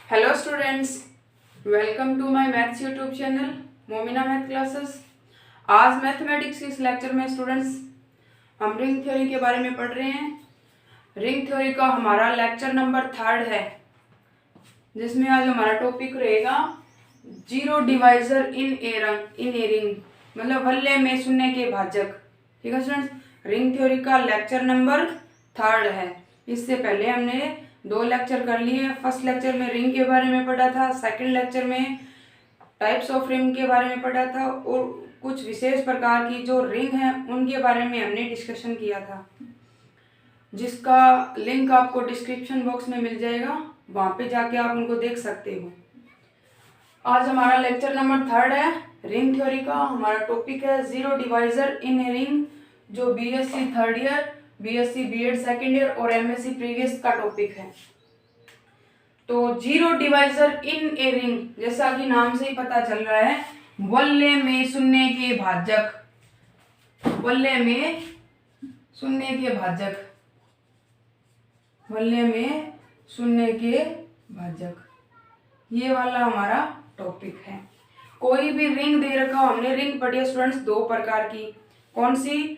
Hello students, welcome to my maths YouTube channel Momina math classes. आज mathematics के इस lecture में स्टूडेंट्स हम रिंग थ्योरी के बारे में पढ़ रहे हैं। रिंग थ्योरी का हमारा लेक्चर नंबर 3 है, जिसमें आज हमारा टॉपिक रहेगा zero divisor in a ring, मतलब वल्ले में शून्य के भाजक। ठीक है स्टूडेंट्स, रिंग थ्योरी का लेक्चर नंबर 3 है। इससे पहले हमने 2 लेक्चर कर लिए। फर्स्ट लेक्चर में रिंग के बारे में पढ़ा था, सेकंड लेक्चर में टाइप्स ऑफ रिंग के बारे में पढ़ा था और कुछ विशेष प्रकार की जो रिंग है उनके बारे में हमने डिस्कशन किया था, जिसका लिंक आपको डिस्क्रिप्शन बॉक्स में मिल जाएगा, वहाँ पे जाके आप उनको देख सकते हो। आज हमारा लेक्चर नंबर 3 है रिंग थ्योरी का। हमारा टॉपिक है zero divisor in a ring, जो BSc 3rd year, BSc BEd 2nd year और एमएससी प्रीवियस का टॉपिक है। तो zero divisor in a ring, जैसा कि नाम से ही पता चल रहा है, वल्ले में शून्य के भाजक, वल्ले में शून्य के भाजक, वल्ले में शून्य के भाजक, ये वाला हमारा टॉपिक है। कोई भी रिंग दे रखा, हमने रिंग पढ़ी है स्टूडेंट्स 2 प्रकार की। कौन सी?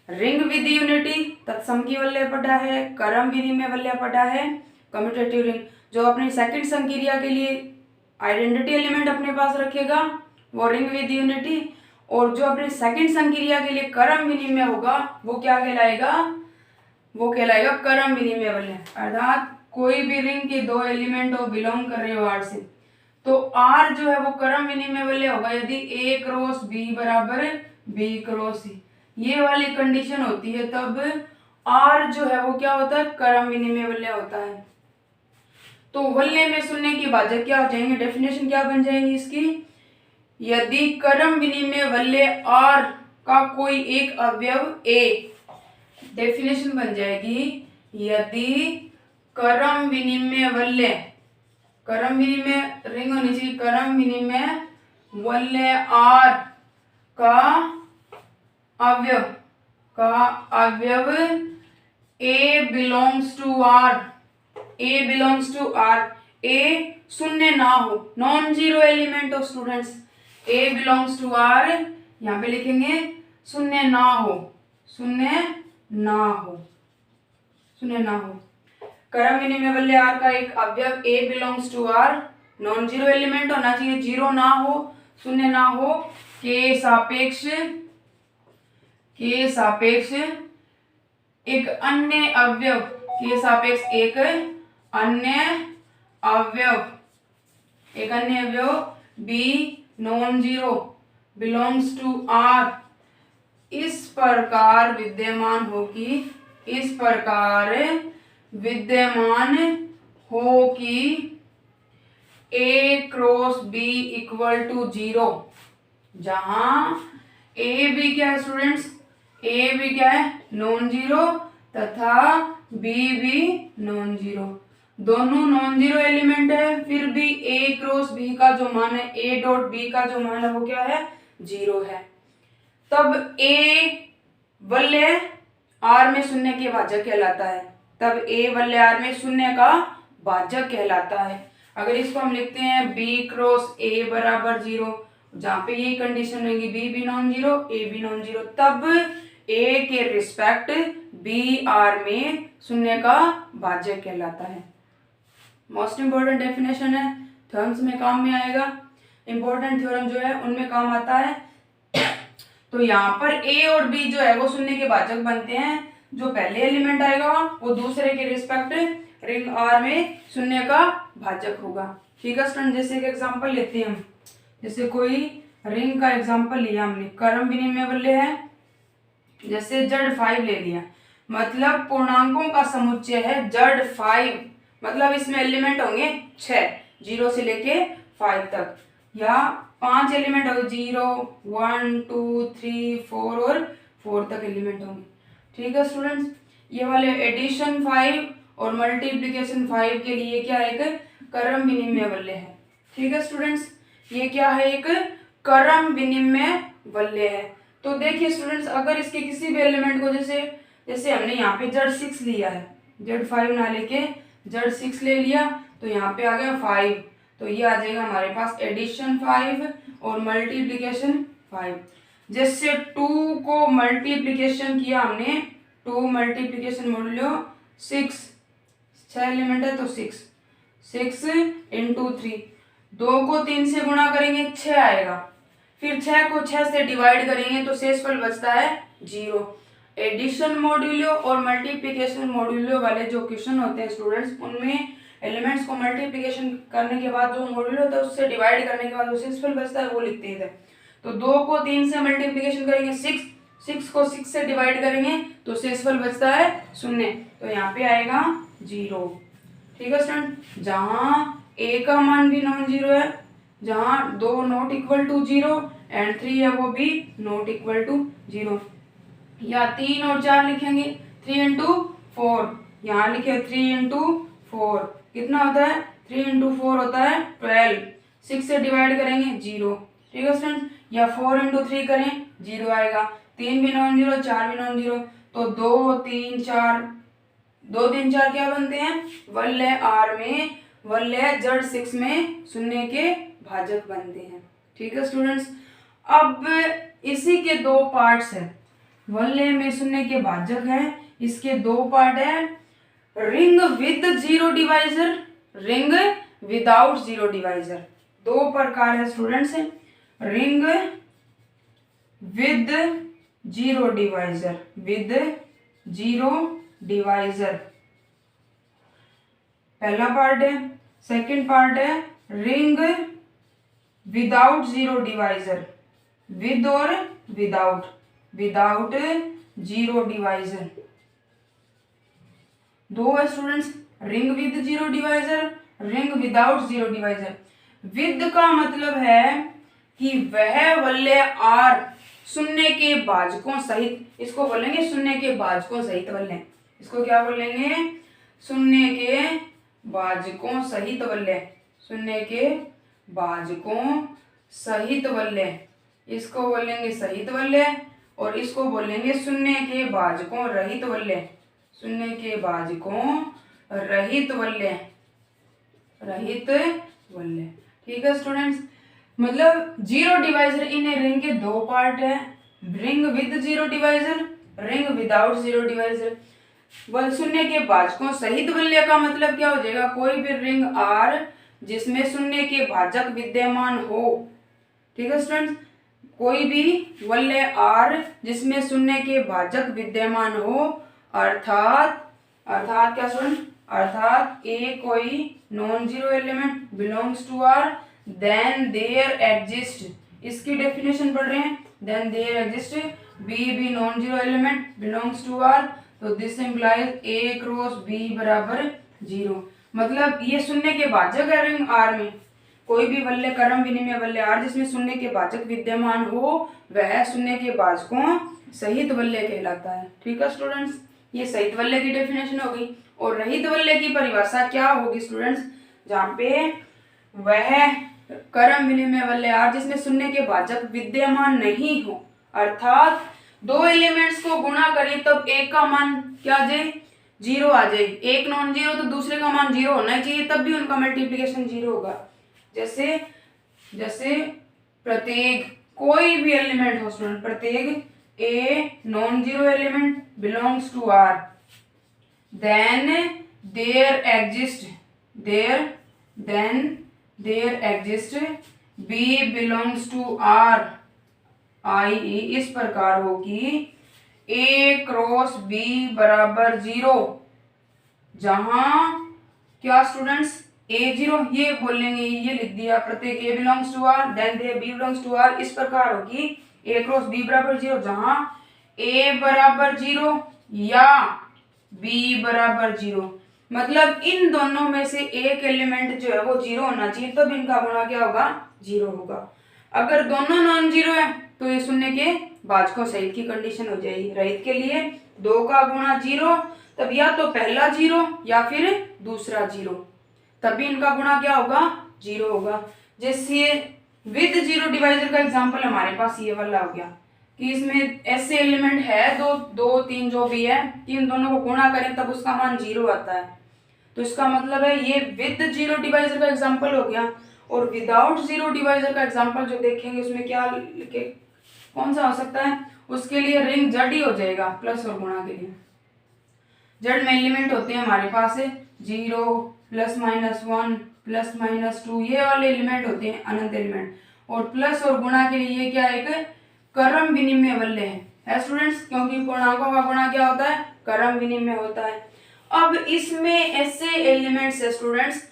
रिंग विद यूनिटी, तत्सम की वल्य पढ़ा है, क्रम विधि में वल्य पढ़ा है। कम्यूटेटिव रिंग, जो अपनी सेकंड संक्रिया के लिए आइडेंटिटी एलिमेंट अपने पास रखेगा, वो रिंग विद यूनिटी। और जो अपनी सेकंड संक्रिया के लिए क्रम विनिमय होगा, वो क्या कहलाएगा? वो कहलाएगा क्रम विनिमय वल्य। अर्थात कोई भी रिंग के 2 एलिमेंट हो, बिलोंग कर रहे हो आर से, तो आर जो है वो क्रम विनिमय वल्य होगा यदि ए क्रॉस बी बराबर बी क्रॉस सी, ये वाली कंडीशन होती है, तब आर जो है वो क्या होता है? क्रम विनिमय वल्य होता है। तो वल्य में शून्य की भाजक क्या हो जाएंगे? डेफिनेशन क्या बन जाएंगी इसकी? यदि क्रम विनिमय वल्य आर का कोई एक अवयव ए, डेफिनेशन बन जाएगी यदि क्रम विनिमय वल्य, क्रम विनिमय रिंग होनी चाहिए, क्रम विनिमय वल्य आर का अवयव a belongs to R, a belongs to R, a शून्य ना हो, नॉन जीरो एलिमेंट हो students, a belongs to R, यहाँ पे लिखेंगे शून्य ना हो, शून्य ना हो, शून्य ना हो। क्रम विनिमय वल्य आर का एक अवयव a belongs to R, non zero element होना चाहिए, जीरो ना हो, शून्य ना हो, के सापेक्ष एक अन्य अवयव, के सापेक्ष एक अन्य अवयव B non zero belongs to R, इस प्रकार विद्यमान हो कि A cross B equal to 0, जहां ए भी क्या है स्टूडेंट्स? ए भी क्या है? नॉन जीरो, तथा बी भी नॉन जीरो, दोनों नॉन जीरो एलिमेंट है, फिर भी ए क्रॉस बी का जो मान है, ए डॉट बी का जो मान है वो क्या है? 0 है। तब ए वल्य आर में शून्य के भाजक कहलाता है, तब ए वल्य आर में शून्य का भाजक कहलाता है। अगर इसको हम लिखते हैं बी क्रॉस ए बराबर 0, जहां पे ये कंडीशन रहेगी बी भी नॉन जीरो, ए भी नॉन जीरो, तब ए के रिस्पेक्ट बी आर में शून्य का भाजक कहलाता है। मोस्ट इंपोर्टेंट डेफिनेशन है, थ्योरम्स में काम में आएगा, इंपॉर्टेंट थ्योरम जो है उनमें काम आता है। तो यहाँ पर ए और बी जो है वो शून्य के भाजक बनते हैं, जो पहले एलिमेंट आएगा वो दूसरे के रिस्पेक्ट रिंग आर में शून्य का भाजक होगा। ठीक है स्टूडेंट, जैसे एक एग्जांपल लेते हैं हम, जैसे कोई रिंग का एग्जांपल लिया हमने, क्रम विनिमय वल्य है, जैसे Z5 ले लिया, मतलब पूर्णांकों का समुच्चय है Z5, मतलब इसमें एलिमेंट होंगे 6, 0 से लेके 5 तक, या 5 एलिमेंट होंगे, 0 1 2 3 4 और 4 तक एलिमेंट होंगे। ठीक है स्टूडेंट्स, ये वाले एडिशन 5 और मल्टीप्लिकेशन 5 के लिए क्या है? एक क्रम विनिमय वल्य है। ठीक है स्टूडेंट्स, ये क्या है? एक क्रम विनिमय वल्य है। तो देखिए स्टूडेंट्स, अगर इसके किसी भी एलिमेंट को, जैसे हमने यहाँ पे Z6 लिया है, Z5 ना लेके Z6 ले लिया, तो यहाँ पे आ गया 5, तो ये आ जाएगा हमारे पास एडिशन 5 और मल्टीप्लिकेशन 5। जैसे 2 को मल्टीप्लिकेशन किया हमने, 2 मल्टीप्लिकेशन मॉड्यूलो 6, 6 एलिमेंट है तो 6, 6 इंटू 3, 2 को 3 से गुणा करेंगे 6 आएगा, फिर 6 को 6 से डिवाइड करेंगे तो शेषफल बचता है 0। एडिशन मॉड्यूलो और मल्टीप्लिकेशन मॉड्यूलो वाले जो क्वेश्चन होते हैं स्टूडेंट्स, उनमें एलिमेंट्स को मल्टीप्लिकेशन करने के बाद जो मॉड्यूलो होता है उससे डिवाइड करने के बाद जो शेषफल बचता है वो लिखते हैं। तो 2 को 3 से मल्टीप्लिकेशन करेंगे 6, 6 को 6 से डिवाइड करेंगे तो शेषफल बचता है 0, तो यहाँ पे आएगा 0। ठीक है स्टूडेंट, जहाँ a का मान भी नॉन जीरो है, जहाँ 2 नॉट इक्वल टू 0 एंड 3 है वो भी नॉट इक्वल टू 0। या 3 और 4 लिखेंगे, 3 इंटू 4, यहाँ लिखे 3 इंटू 4 कितना होता है, 3 इंटू 4 होता है 12, 6 से डिवाइड करेंगे 0। ठीक है स्टूडेंट, या 4 इंटू 3 करें 0 आएगा, 3 भी नॉन जीरो 4 भी नॉन जीरो, तो 2 3 4, 2 3 4 क्या बनते हैं, वलय R में, वलय जड़ 6 में शून्य के भाजक बनते हैं। ठीक है स्टूडेंट्स, अब इसी के 2 पार्ट्स हैं, वलय में शून्य के भाजक है, इसके 2 पार्ट है, ring with zero divisor, ring without zero divisor. 2 प्रकार है students, ring with zero divisor, with zero divisor पहला पार्ट है। सेकंड पार्ट है ring without zero divisor, with और विदाउट, विदाउट जीरो डिवाइजर। 2 है students, ring with zero divisor, ring without zero divisor. With का मतलब है कि वह वलय R शून्य के भाजकों सहित, इसको बोलेंगे शून्य के भाजकों सहित वलय, इसको क्या बोलेंगे, शून्य के भाजकों सहित वलय, शून्य के भाजकों सहित वलय, इसको बोलेंगे सहित वलय और इसको बोलेंगे शून्य के भाजकों रहित वलय, शून्य के भाजकों रहित वलय, रहित वलय। ठीक है स्टूडेंट्स, मतलब जीरो डिवाइजर इन रिंग के 2 पार्ट है, ring with zero divisor, ring without zero divisor. वल शून्य के भाजकों सहित वलय का मतलब क्या हो जाएगा, कोई भी रिंग R जिसमें शून्य के भाजक विद्यमान हो। ठीक है स्टूडेंट्स, कोई भी वलय R जिसमें शून्य के भाजक विद्यमान हो, अर्थात क्या स्टूडेंट, अर्थात A कोई non zero element belongs to R, then there exist, इसकी डेफिनेशन पढ़ रहे हैं, देन देयर एग्जिस्ट B भी non zero element belongs to R, तो this implies A cross B बराबर 0। मतलब ये शून्य के भाजक है रिंग R में, कोई भी वलय क्रम विनिमय वलय R जिसमें शून्य के भाजक विद्यमान हो वह शून्य के भाजकों सहित वलय कहलाता है। ठीक है स्टूडेंट्स, ये सहित वलय की डेफिनेशन होगी। और रहित वलय की परिभाषा क्या होगी स्टूडेंट्स, जहाँ पे वह क्रम विनिमय वलय R जिसमें शून्य के भाजक विद्यमान नहीं हो, अर्थात 2 एलिमेंट्स को गुणा करें तब एक का मान क्या आ जाए, 0 आ जाए, एक नॉन जीरो तो दूसरे का मान 0 होना चाहिए, तब भी उनका मल्टीप्लिकेशन 0 होगा। जैसे प्रत्येक कोई भी एलिमेंट हो स्टूडेंट, प्रत्येक A non zero element belongs to R, then there exists B belongs to R, i.e. इस प्रकार होगी A क्रॉस B बराबर 0, जहां क्या स्टूडेंट्स A0, ये बोलेंगे, ये लिख दिया, प्रत्येक A belongs to R, then there B belongs to R, इस प्रकार होगी A क्रॉस B बराबर 0, जहां A बराबर 0 या B बराबर 0। मतलब इन दोनों में से एक एलिमेंट जो है वो 0 होना चाहिए, तब इनका गुणा क्या होगा, 0 होगा। अगर दोनों नॉन जीरो है तो ये शून्य के भाजकों सहित की कंडीशन हो जाएगी। रहित के लिए 2 का गुणा 0, तब या तो पहला 0 या फिर दूसरा 0, तभी इनका गुणा क्या होगा, 0 होगा। जैसे विद जीरो डिवाइजर का एग्जांपल हमारे पास ये वाला हो गया कि इसमें ऐसे एलिमेंट है 2 2 3 जो भी है, इन दोनों को गुणा करें तब उसका मान 0 आता है। तो इसका मतलब है ये विद जीरो डिवाइजर का एग्जांपल हो गया, और विदाउट जीरो डिवाइजर का एग्जांपल जो देखेंगे उसमें क्या लिखे, कौन सा हो सकता है, उसके लिए रिंग जड़ ही हो जाएगा प्लस और गुणा के लिए। जड़ में एलिमेंट होते हैं हमारे पास है 0 +-1 +-2, ये वाले एलिमेंट होते हैं अनंत एलिमेंट, और प्लस और गुणा के लिए ये क्या है, एक क्रम विनिमय वलय है स्टूडेंट्स, क्योंकि पूर्णांकों का गुणा क्या होता है, क्रम विनिमय होता है। अब इसमें ऐसे एलिमेंट्स है स्टूडेंट्स,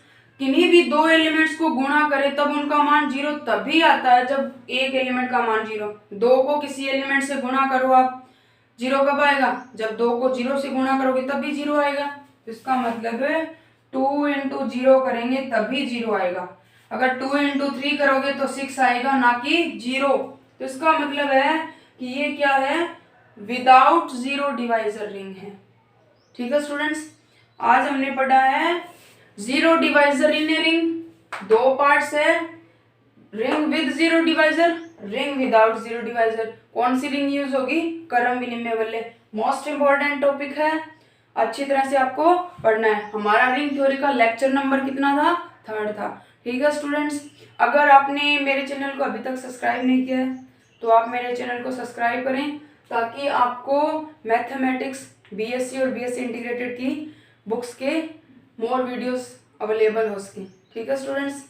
किन्हीं भी दो एलिमेंट्स को गुणा करें तब उनका मान 0 तभी आता है जब एक एलिमेंट का मान 0। दो को किसी एलिमेंट से गुणा करो आप, 0 कब आएगा, जब 2 को 0 से गुणा करोगे तब भी 0 आएगा। तो इसका मतलब है 2 × 0 करेंगे तभी 0 आएगा। अगर 2 × 3 करोगे तो 6 आएगा, ना कि 0। तो इसका मतलब है कि ये क्या है, विदाउट जीरो डिवाइजर रिंग है। ठीक है स्टूडेंट्स, आज हमने पढ़ा है zero divisor in a ring, दो पार्ट्स है, ring with zero divisor, ring without zero divisor. कौन सी रिंग यूज होगी, क्रम विनिमय वलय। मोस्ट इंपॉर्टेंट टॉपिक है, अच्छी तरह से आपको पढ़ना है। हमारा रिंग थ्योरी का लेक्चर नंबर कितना था, 3rd था। ठीक है स्टूडेंट्स, अगर आपने मेरे चैनल को अभी तक सब्सक्राइब नहीं किया है तो आप मेरे चैनल को सब्सक्राइब करें, ताकि आपको मैथमेटिक्स बीएससी और बीएससी इंटीग्रेटेड की बुक्स के मोर वीडियोस अवेलेबल हो सके। ठीक है स्टूडेंट्स।